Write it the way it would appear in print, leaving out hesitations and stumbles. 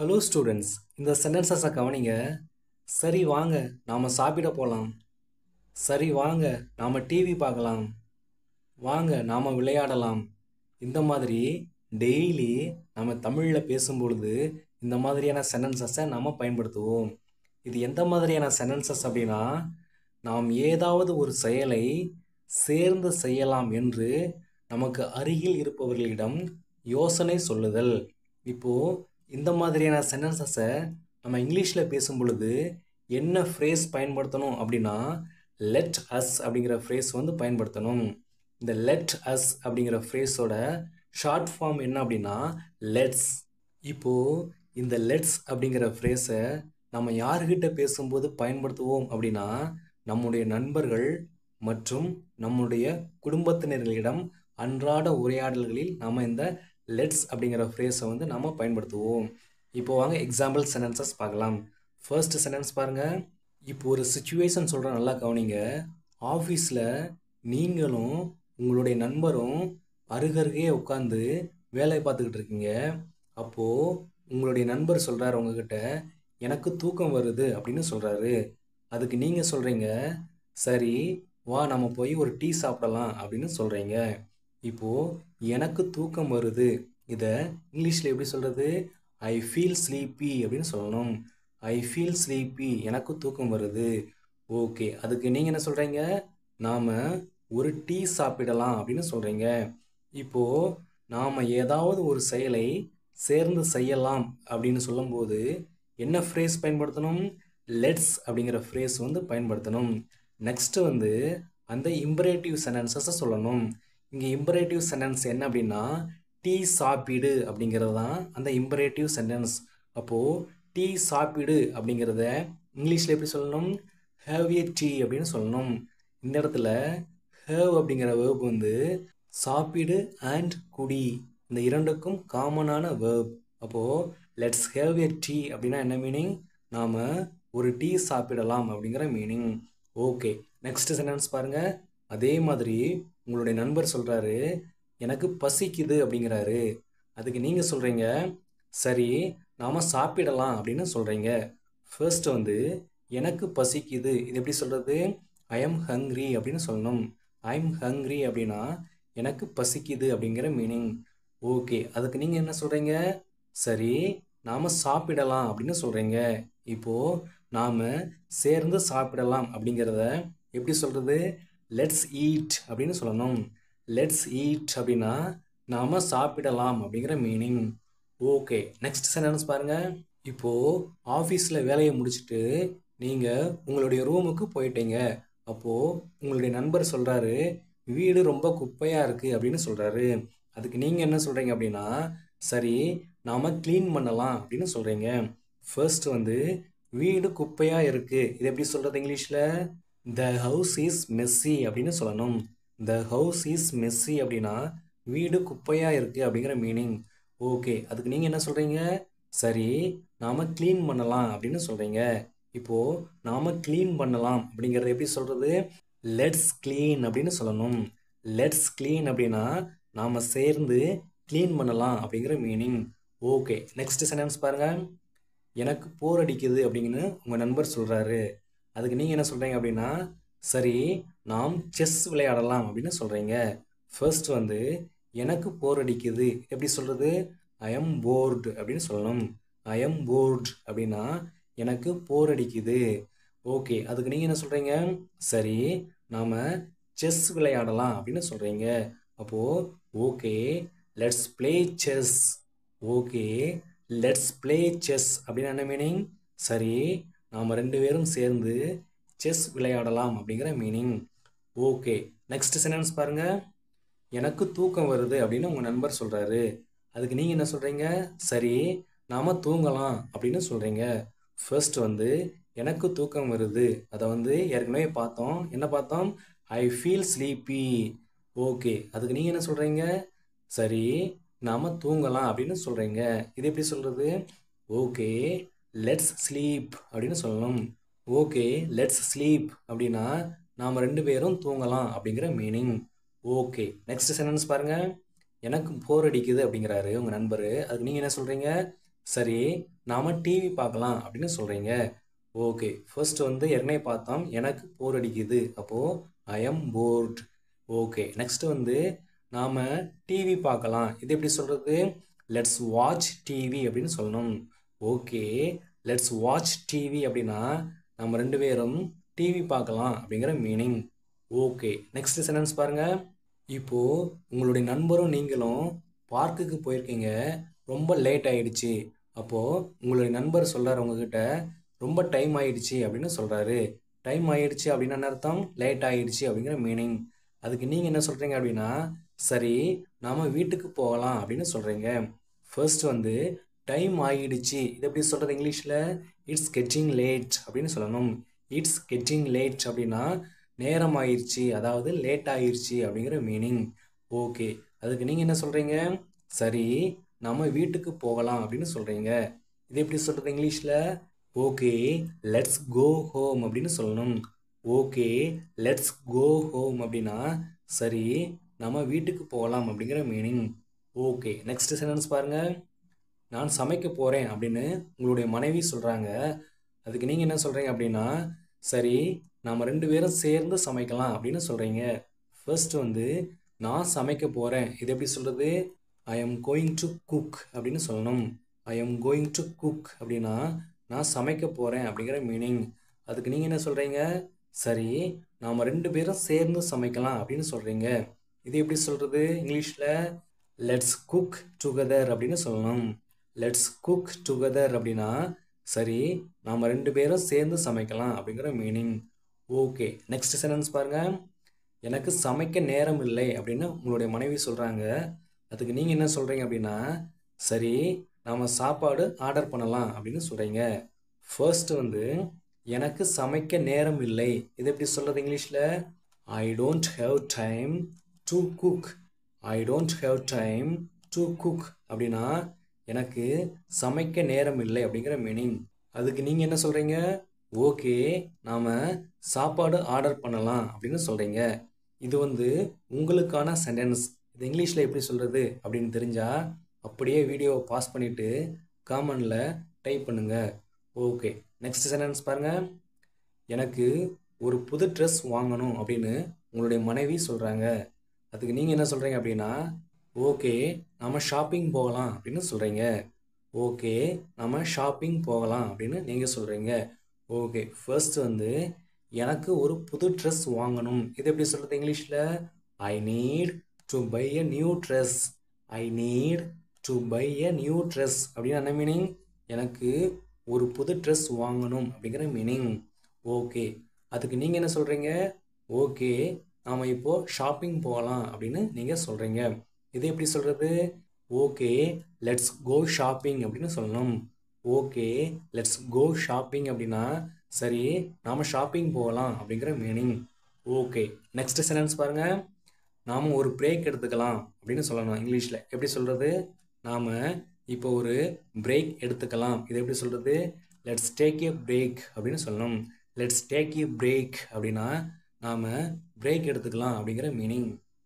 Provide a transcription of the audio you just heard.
Hello students, இந்த சென்டென்சஸை கவனிங்க. சரி வாங்க நாம் சாப்பிட போகலாம். சரி வாங்க நாம் டிவி பார்க்கலாம். வாங்க நாம் விளையாடலாம். இந்த மாதிரி டெய்லி நம்ம தமிழில் பேசும்பொழுது இந்த மாதிரியான சென்டென்சஸை நாம் பயன்படுத்துவோம். இது எந்த மாதிரியான சென்டென்சஸ் அப்படின்னா, நாம் ஏதாவது ஒரு செயலை சேர்ந்து செய்யலாம் என்று நமக்கு அருகில் இருப்பவர்களிடம் யோசனை சொல்லுதல். இப்போது இந்த மாதிரியான சென்டென்சஸை நம்ம இங்கிலீஷில் பேசும் பொழுது என்ன ஃப்ரேஸ் பயன்படுத்தணும் அப்படின்னா, லெட் அஸ் அப்படிங்கிற ஃப்ரேஸ் பயன்படுத்தணும். இந்த லெட் அஸ் அப்படிங்கிற ஃப்ரேஸோட ஷார்ட் ஃபார்ம் என்ன அப்படின்னா லெட்ஸ். இப்போது இந்த லெட்ஸ் அப்படிங்கிற ஃப்ரேஸை நம்ம யார்கிட்ட பேசும்போது பயன்படுத்துவோம் அப்படின்னா, நம்முடைய நண்பர்கள் மற்றும் நம்முடைய குடும்பத்தினர்களிடம் அன்றாட உரையாடல்களில் நாம் இந்த லெட்ஸ் அப்படிங்கிற ஃப்ரேஸை நாம் பயன்படுத்துவோம். இப்போ வாங்க எக்ஸாம்பிள் சென்டென்சஸ் பார்க்கலாம். ஃபர்ஸ்ட் சென்டென்ஸ் பாருங்கள். இப்போ ஒரு சுச்சுவேஷன் சொல்கிற நல்லா கவனிங்க. ஆஃபீஸில் நீங்களும் உங்களுடைய நண்பரும் அருகருகே உட்காந்து வேலை பார்த்துக்கிட்டு இருக்கீங்க. அப்போது உங்களுடைய நண்பர் சொல்கிறார் உங்ககிட்ட, எனக்கு தூக்கம் வருது அப்படின்னு சொல்கிறாரு. அதுக்கு நீங்கள் சொல்கிறீங்க, சரி வா நம்ம போய் ஒரு டீ சாப்பிடலாம் அப்படின்னு சொல்கிறீங்க. இப்போது எனக்கு தூக்கம் வருது இதை இங்கிலீஷில் எப்படி சொல்கிறது? ஐ ஃபீல் ஸ்லீப்பி அப்படின்னு சொல்லணும். ஐ ஃபீல் ஸ்லீப்பி, எனக்கு தூக்கம் வருது. ஓகே, அதுக்கு நீங்கள் என்ன சொல்கிறீங்க? நாம் ஒரு டீ சாப்பிடலாம் அப்படின்னு சொல்கிறீங்க. இப்போது நாம் ஏதாவது ஒரு செயலை சேர்ந்து செய்யலாம் அப்படின்னு சொல்லும்போது என்ன ஃப்ரேஸ் பயன்படுத்தணும்? லெட்ஸ் அப்படிங்கிற ஃப்ரேஸ் பயன்படுத்தணும். நெக்ஸ்ட்டு அந்த இம்பரேட்டிவ் சென்டென்சஸை சொல்லணும். இங்கே இம்பரேட்டிவ் சென்டென்ஸ் என்ன அப்படின்னா, டீ சாப்பிடு அப்படிங்கிறது தான் அந்த இம்பரேட்டிவ் சென்டென்ஸ். அப்போது டீ சாப்பிடு அப்படிங்கிறத இங்கிலீஷில் எப்படி சொல்லணும்? ஹேவ் ஏ டீ அப்படின்னு சொல்லணும். இந்த இடத்துல ஹேவ் அப்படிங்கிற வேர்ப் சாப்பிடு அண்ட் குடி இந்த இரண்டுக்கும் காமனான வேர்ப். அப்போது லெட்ஸ் ஹேவ் ஏ டீ அப்படின்னா என்ன மீனிங்? நாம் ஒரு டீ சாப்பிடலாம் அப்படிங்கிற மீனிங். ஓகே, நெக்ஸ்ட் சென்டென்ஸ் பாருங்கள். அதே மாதிரி உங்களுடைய நண்பர் சொல்கிறாரு, எனக்கு பசிக்குது அப்படிங்கிறாரு. அதுக்கு நீங்கள் சொல்கிறீங்க, சரி நாம் சாப்பிடலாம் அப்படின்னு சொல்கிறீங்க. ஃபர்ஸ்ட் எனக்கு பசிக்குது இது எப்படி சொல்கிறது? ஐ எம் ஹங்க்ரி அப்படின்னு சொல்லணும். ஐ எம் ஹங்க்ரி அப்படின்னா எனக்கு பசிக்குது அப்படிங்கிற மீனிங். ஓகே, அதுக்கு நீங்கள் என்ன சொல்கிறீங்க? சரி நாம் சாப்பிடலாம் அப்படின்னு சொல்கிறீங்க. இப்போது நாம் சேர்ந்து சாப்பிடலாம் அப்படிங்கிறத எப்படி சொல்கிறது? லெட்ஸ் ஈட் அப்படின்னு சொல்லணும். லெட்ஸ் ஈட் அப்படின்னா நாம் சாப்பிடலாம் அப்படிங்கிற மீனிங். ஓகே, நெக்ஸ்ட் சென்டென்ஸ் பாருங்கள். இப்போது ஆஃபீஸில் வேலையை முடிச்சுட்டு நீங்கள் உங்களுடைய ரூமுக்கு போயிட்டீங்க. அப்போது உங்களுடைய நண்பர் சொல்கிறாரு, வீடு ரொம்ப குப்பையாக இருக்குது அப்படின்னு சொல்கிறாரு. அதுக்கு நீங்கள் என்ன சொல்கிறீங்க அப்படின்னா, சரி நாம் க்ளீன் பண்ணலாம் அப்படின்னு சொல்கிறீங்க. ஃபர்ஸ்ட் வீடு குப்பையாக இருக்குது இது எப்படி சொல்கிறது இங்கிலீஷில்? த ஹவுஸ் இஸ் மெஸ்ஸி அப்படின்னு சொல்லணும். த ஹவுஸ் இஸ் மெஸ்ஸி அப்படின்னா வீடு குப்பையாக இருக்குது அப்படிங்கிற மீனிங். ஓகே, அதுக்கு நீங்கள் என்ன சொல்கிறீங்க? சரி நாம் க்ளீன் பண்ணலாம் அப்படின்னு சொல்கிறீங்க. இப்போது நாம் க்ளீன் பண்ணலாம் அப்படிங்கிறத எப்படி சொல்கிறது? லெட்ஸ் க்ளீன் அப்படின்னு சொல்லணும். லெட்ஸ் க்ளீன் அப்படின்னா நாம் சேர்ந்து க்ளீன் பண்ணலாம் அப்படிங்கிற மீனிங். ஓகே, நெக்ஸ்ட் சென்டென்ஸ் பாருங்கள். எனக்கு போர் அடிக்குது அப்படிங்கன்னு உங்கள் நண்பர் சொல்கிறாரு. அதுக்கு நீங்கள் என்ன சொல்கிறீங்க அப்படின்னா, சரி நாம் செஸ் விளையாடலாம் அப்படின்னு சொல்கிறீங்க. ஃபர்ஸ்ட் எனக்கு போர் அடிக்குது எப்படி சொல்கிறது? ஐ எம் போர்டு அப்படின்னு சொல்லணும். ஐ எம் போர்டு அப்படின்னா எனக்கு போர் அடிக்குது. ஓகே, அதுக்கு நீங்கள் என்ன சொல்கிறீங்க? சரி நாம் செஸ் விளையாடலாம் அப்படின்னு சொல்கிறீங்க. அப்போது okay let's play chess. Okay let's play chess அப்படின்னு என்ன மீனிங்? சரி நாம் ரெண்டு பேரும் சேர்ந்து செஸ் விளையாடலாம் அப்படிங்கிற மீனிங். ஓகே, நெக்ஸ்ட் சென்டென்ஸ் பாருங்கள். எனக்கு தூக்கம் வருது அப்படின்னு உங்கள் நண்பர் சொல்கிறாரு. அதுக்கு நீங்கள் என்ன சொல்கிறீங்க? சரி நாம் தூங்கலாம் அப்படின்னு சொல்கிறீங்க. ஃபர்ஸ்ட் எனக்கு தூக்கம் வருது அதை ஏற்கனவே பார்த்தோம். என்ன பார்த்தோம்? I feel sleepy. ஓகே, அதுக்கு நீங்கள் என்ன சொல்கிறீங்க? சரி நாம் தூங்கலாம் அப்படின்னு சொல்கிறீங்க. இது எப்படி சொல்கிறது? ஓகே லெட்ஸ் ஸ்லீப் அப்படின்னு சொல்லணும். ஓகே லெட்ஸ் ஸ்லீப் அப்படின்னா நாம் ரெண்டு பேரும் தூங்கலாம் அப்படிங்கிற மீனிங். ஓகே, நெக்ஸ்ட் சென்டென்ஸ் பாருங்கள். எனக்கு போர் அடிக்குது அப்படிங்கிறாரு உங்கள் நண்பர். அதுக்கு நீங்கள் என்ன சொல்கிறீங்க? சரி நாம டிவி பார்க்கலாம் அப்படின்னு சொல்றீங்க. ஓகே, ஃபர்ஸ்ட் வந்து ஏற்கனவே பார்த்தோம், எனக்கு போர் அடிக்குது. அப்போ I am bored. Okay, next வந்து நாம டிவி பார்க்கலாம். இது எப்படி சொல்றது? லெட்ஸ் வாட்ச் டிவி அப்படின்னு சொல்லணும். ஓகே, லெட்ஸ் வாட்ச் டிவி அப்படின்னா நம்ம ரெண்டு பேரும் டிவி பார்க்கலாம் அப்படிங்கிற மீனிங். ஓகே, நெக்ஸ்ட் சென்டென்ஸ் பாருங்க. இப்போ உங்களுடைய நண்பரும் நீங்களும் பார்க்குக்கு போயிருக்கீங்க, ரொம்ப லேட் ஆயிடுச்சு. அப்போ உங்களுடைய நண்பர் சொல்றாரு உங்ககிட்ட, ரொம்ப டைம் ஆயிடுச்சு அப்படின்னு சொல்றாரு. டைம் ஆயிடுச்சு அப்படின்னா என்ன அர்த்தம்? லேட் ஆயிடுச்சு அப்படிங்கிற மீனிங். அதுக்கு நீங்க என்ன சொல்றீங்க அப்படின்னா, சரி நாம வீட்டுக்கு போகலாம் அப்படின்னு சொல்றீங்க. ஃபர்ஸ்ட் வந்து டைம் ஆயிடுச்சு, இது எப்படி சொல்றது இங்கிலீஷ்ல? இட்ஸ் கெட்டிங் லேட் அப்படின்னு சொல்லணும். இட்ஸ் கெட்டிங் லேட் அப்படின்னா நேரம் ஆயிடுச்சு, அதாவது லேட் ஆயிடுச்சு அப்படிங்கிற மீனிங். ஓகே, அதுக்கு நீங்க என்ன சொல்றீங்க? சரி நம்ம வீட்டுக்கு போகலாம் அப்படின்னு சொல்றீங்க. இது எப்படி சொல்றது இங்கிலீஷ்ல? ஓகே, லெட்ஸ் கோ ஹோம் அப்படின்னு சொல்லணும். ஓகே, லெட்ஸ் கோ ஹோம் அப்படின்னா சரி நம்ம வீட்டுக்கு போகலாம் அப்படிங்கிற மீனிங். ஓகே, நெக்ஸ்ட் சென்டென்ஸ் பாருங்க. நான் சமைக்க போறேன் அப்படின்னு உங்களுடைய மனைவி சொல்றாங்க. அதுக்கு நீங்க என்ன சொல்றீங்க அப்படின்னா, சரி நாம ரெண்டு பேரும் சேர்ந்து சமைக்கலாம் அப்படின்னு சொல்றீங்க. ஃபர்ஸ்ட் வந்து நான் சமைக்க போறேன், இது எப்படி சொல்றது? I am going to cook அப்படின்னு சொல்லணும். I am going to cook அப்படின்னா நான் சமைக்க போறேன் அப்படிங்கிற மீனிங். அதுக்கு நீங்க என்ன சொல்றீங்க? சரி நாம ரெண்டு பேரும் சேர்ந்து சமைக்கலாம் அப்படின்னு சொல்றீங்க. இது எப்படி சொல்றது இங்கிலீஷ்ல? லெட்ஸ் குக் டுகெதர் அப்படின்னு சொல்லணும். லெட்ஸ் குக் டுகெதர் அப்படின்னா சரி நாம ரெண்டு பேரும் சேர்ந்து சமைக்கலாம் அப்படிங்கிற மீனிங். ஓகே, நெக்ஸ்ட் சென்டென்ஸ் பாருங்க. எனக்கு சமைக்க நேரம் இல்லை அப்படின்னு உங்களுடைய மனைவி சொல்றாங்க. அதுக்கு நீங்க என்ன சொல்றீங்க அப்படின்னா, சரி நாம சாப்பாடு ஆர்டர் பண்ணலாம் அப்படின்னு சொல்றீங்க. ஃபர்ஸ்ட் வந்து எனக்கு சமைக்க நேரம் இல்லை, இது எப்படி சொல்றது இங்கிலீஷ்ல? I don't have time to cook. I don't have time to cook அப்படின்னா எனக்கு சமைக்க நேரம் இல்லை அப்படிங்கிற மீனிங். அதுக்கு நீங்க என்ன சொல்றீங்க? ஓகே நாம சாப்பாடு ஆர்டர் பண்ணலாம் அப்படின்னு சொல்றீங்க. இது வந்து உங்களுக்கான சென்டென்ஸ். இது இங்கிலீஷ்ல எப்படி சொல்றது அப்படின்னு தெரிஞ்சா அப்படியே வீடியோவை பாஸ் பண்ணிட்டு காமெண்ட்ல டைப் பண்ணுங்க. ஓகே, நெக்ஸ்ட் சென்டென்ஸ் பாருங்க. எனக்கு ஒரு புது ட்ரெஸ் வாங்கணும் அப்படின்னு உங்களுடைய மனைவி சொல்றாங்க. அதுக்கு நீங்க என்ன சொல்றீங்க அப்படின்னா, ஓகே நாம ஷாப்பிங் போகலாம் அப்படின்னு சொல்றீங்க. ஓகே நம்ம ஷாப்பிங் போகலாம் அப்படின்னு நீங்க சொல்றீங்க. ஓகே, ஃபர்ஸ்ட் வந்து எனக்கு ஒரு புது ட்ரெஸ் வாங்கணும், இது எப்படி சொல்றது இங்கிலீஷ்ல? I need to buy a new dress. I need to buy a new dress அப்படின்னு என்ன மீனிங்? எனக்கு ஒரு புது ட்ரெஸ் வாங்கணும் அப்படிங்கிற மீனிங். ஓகே, அதுக்கு நீங்க என்ன சொல்றீங்க? ஓகே நாம இப்போ ஷாப்பிங் போகலாம் அப்படின்னு நீங்க சொல்றீங்க. இது எப்படி சொல்றது? ஓகே லெட்ஸ் கோ ஷாப்பிங் அப்படின்னு சொல்லணும். ஓகே லெட்ஸ் கோ ஷாப்பிங் அப்படின்னா சரி நாம ஷாப்பிங் போகலாம் அப்படிங்கிற மீனிங். ஓகே, நெக்ஸ்ட் சென்டென்ஸ் பாருங்க. நாம ஒரு பிரேக் எடுத்துக்கலாம் அப்படின்னு சொல்லணும். இங்கிலீஷ்ல எப்படி சொல்றது? நாம இப்போ ஒரு பிரேக் எடுத்துக்கலாம், இது எப்படி சொல்றது? லெட்ஸ் டேக் ஏ பிரேக் அப்படின்னு சொல்லணும். லெட்ஸ் டேக் ஏ பிரேக் அப்படின்னா நாம பிரேக் எடுத்துக்கலாம் அப்படிங்கிற மீனிங்.